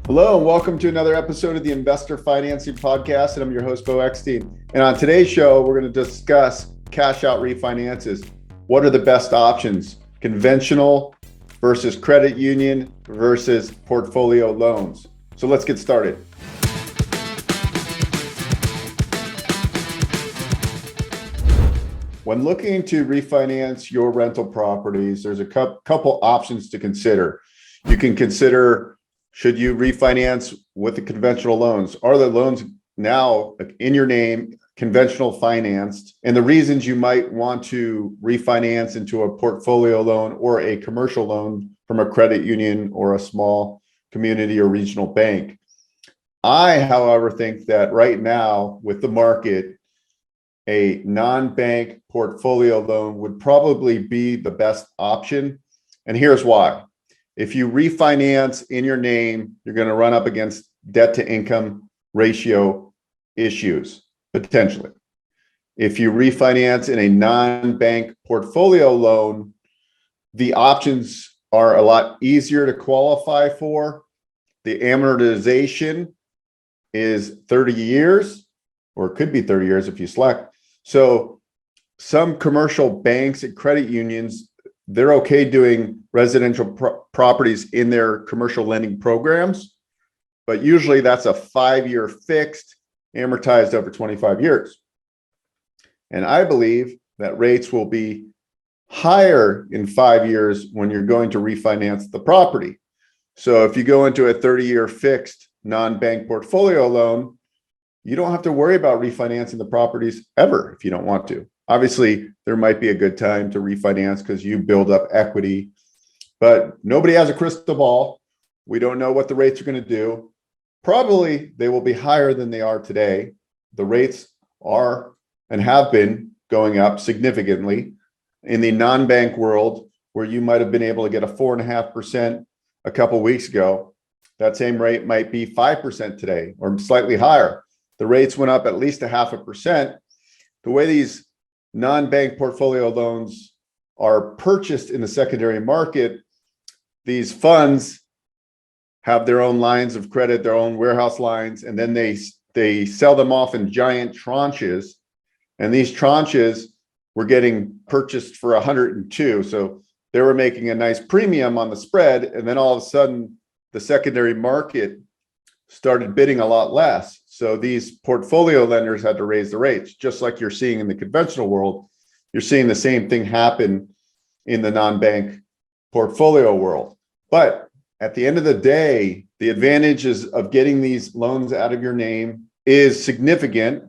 Hello, and welcome to another episode of the Investor Financing Podcast. And I'm your host, Beau Eckstein. And on today's show, we're going to discuss cash out refinances. What are the best options? Conventional versus credit union versus portfolio loans. So let's get started. When looking to refinance your rental properties, there's a couple options to consider. You can consider, should you refinance with the conventional loans? Are the loans now in your name, conventional financed? And the reasons you might want to refinance into a portfolio loan or a commercial loan from a credit union or a small community or regional bank. I, however, think that right now with the market, a non-bank portfolio loan would probably be the best option. And here's why. If you refinance in your name, you're going to run up against debt to income ratio issues, potentially. If you refinance in a non-bank portfolio loan, the options are a lot easier to qualify for. The amortization is 30 years, or it could be 30 years if you select. So some commercial banks and credit unions, they're okay doing residential properties in their commercial lending programs, but usually that's a 5-year fixed, amortized over 25 years. And I believe that rates will be higher in 5 years when you're going to refinance the property. So if you go into a 30-year fixed non-bank portfolio loan, you don't have to worry about refinancing the properties ever if you don't want to. Obviously, there might be a good time to refinance because you build up equity, but nobody has a crystal ball. We don't know what the rates are going to do. Probably they will be higher than they are today. The rates are and have been going up significantly. In the non-bank world, where you might have been able to get a 4.5% a couple of weeks ago, that same rate might be 5% today or slightly higher. The rates went up at least 0.5%. The way these non-bank portfolio loans are purchased in the secondary market, these funds have their own lines of credit, their own warehouse lines, and then they sell them off in giant tranches. And these tranches were getting purchased for 102. So they were making a nice premium on the spread. And then all of a sudden, the secondary market started bidding a lot less. So these portfolio lenders had to raise the rates, just like you're seeing in the conventional world. You're seeing the same thing happen in the non-bank portfolio world. But at the end of the day, the advantages of getting these loans out of your name is significant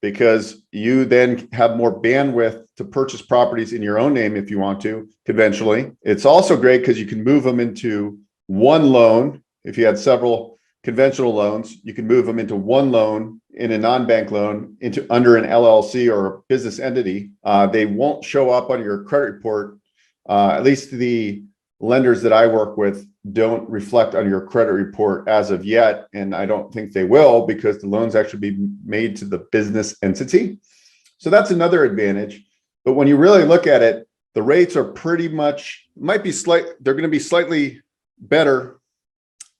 because you then have more bandwidth to purchase properties in your own name if you want to, conventionally. It's also great because you can move them into one loan. If you had several conventional loans, you can move them into one loan in a non-bank loan into under an LLC or a business entity. They won't show up on your credit report. At least the lenders that I work with don't reflect on your credit report as of yet. And I don't think they will because the loans actually be made to the business entity. So that's another advantage. But when you really look at it, the rates are pretty much, they're going to be slightly better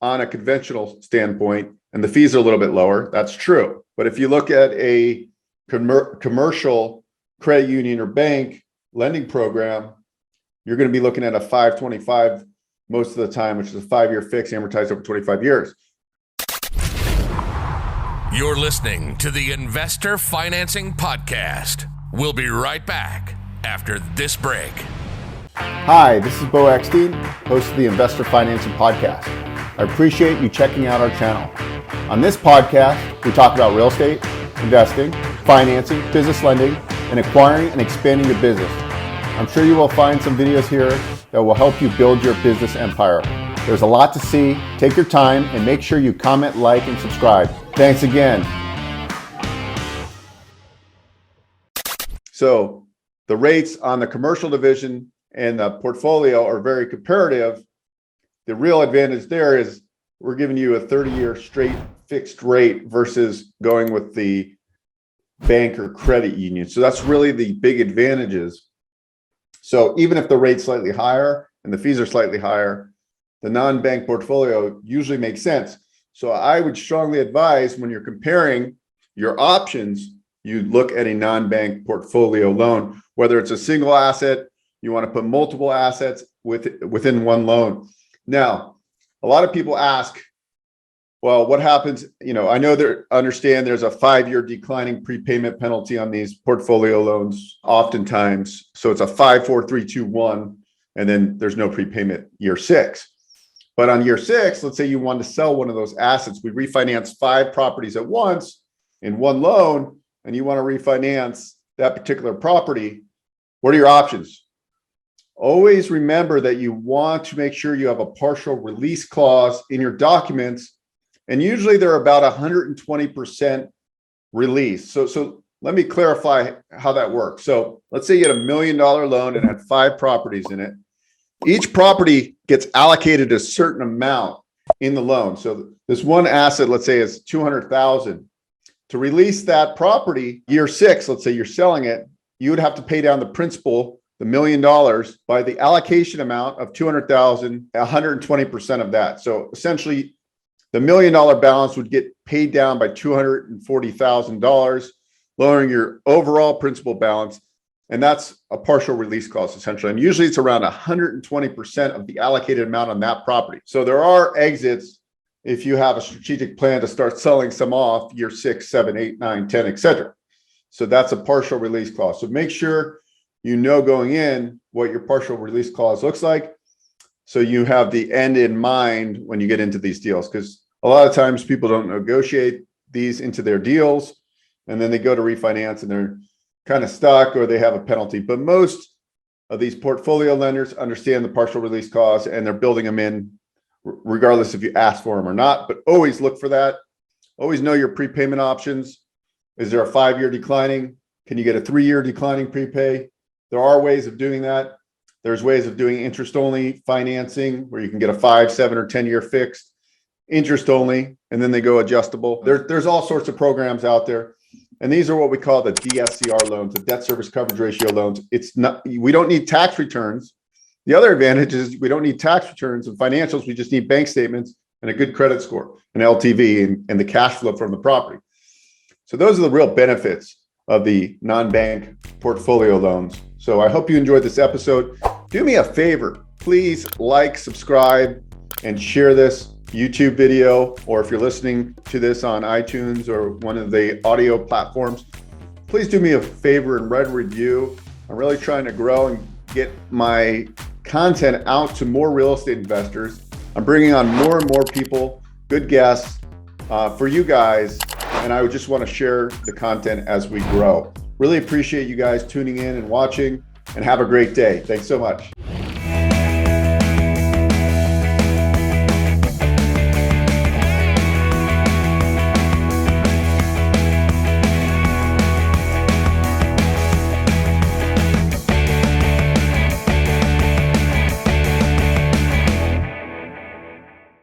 on a conventional standpoint, and the fees are a little bit lower. That's true. But if you look at a commercial credit union or bank lending program, you're going to be looking at a 525 most of the time, which is a 5-year fix amortized over 25 years. You're listening to the Investor Financing Podcast. We'll be right back after this break. Hi, this is Beau Eckstein, host of the Investor Financing Podcast. I appreciate you checking out our channel. On this podcast, we talk about real estate, investing, financing, business lending, and acquiring and expanding your business. I'm sure you will find some videos here that will help you build your business empire. There's a lot to see. Take your time and make sure you comment, like, and subscribe. Thanks again. So the rates on the commercial division and the portfolio are very comparative. The real advantage there is we're giving you a 30-year straight fixed rate versus going with the bank or credit union. So that's really the big advantages. So even if the rate's slightly higher and the fees are slightly higher, the non-bank portfolio usually makes sense. So I would strongly advise when you're comparing your options, you look at a non-bank portfolio loan, whether it's a single asset, you want to put multiple assets within one loan. Now, a lot of people ask, well, what happens? I know understand there's a 5-year declining prepayment penalty on these portfolio loans oftentimes. So it's a 5, 4, 3, 2, 1, and then there's no prepayment year 6. But on year 6, let's say you want to sell one of those assets. We refinance 5 properties at once in one loan, and you want to refinance that particular property. What are your options? Always remember that you want to make sure you have a partial release clause in your documents. And usually they're about 120% release. So let me clarify how that works. So let's say you had $1 million loan and had 5 properties in it. Each property gets allocated a certain amount in the loan. So this one asset, let's say, is $200,000. To release that property, year 6, let's say you're selling it, you would have to pay down the principal, the $1 million, by the allocation amount of $200,000, 120% of that. So essentially, the $1 million balance would get paid down by $240,000, lowering your overall principal balance. And that's a partial release clause, essentially. And usually it's around 120% of the allocated amount on that property. So there are exits if you have a strategic plan to start selling some off year 6, 7, 8, 9, 10, etc. So that's a partial release clause. So make sure you know going in what your partial release clause looks like, so you have the end in mind when you get into these deals. Because a lot of times people don't negotiate these into their deals, and then they go to refinance and they're kind of stuck, or they have a penalty. But most of these portfolio lenders understand the partial release clause, and they're building them in regardless if you ask for them or not. But always look for that. Always know your prepayment options. Is there a 5-year declining? Can you get a 3-year declining prepay? There are ways of doing that. There's ways of doing interest-only financing where you can get a 5, 7, or 10-year fixed interest only, and then they go adjustable. There's all sorts of programs out there. And these are what we call the DSCR loans, the debt service coverage ratio loans. We don't need tax returns. The other advantage is we don't need tax returns and financials. We just need bank statements and a good credit score, an LTV, and the cash flow from the property. So those are the real benefits of the non-bank portfolio loans. So I hope you enjoyed this episode. Do me a favor, please like, subscribe, and share this YouTube video, or if you're listening to this on iTunes or one of the audio platforms, please do me a favor and write a review. I'm really trying to grow and get my content out to more real estate investors. I'm bringing on more and more people, good guests for you guys, and I would just want to share the content as we grow. Really appreciate you guys tuning in and watching, and have a great day. Thanks so much.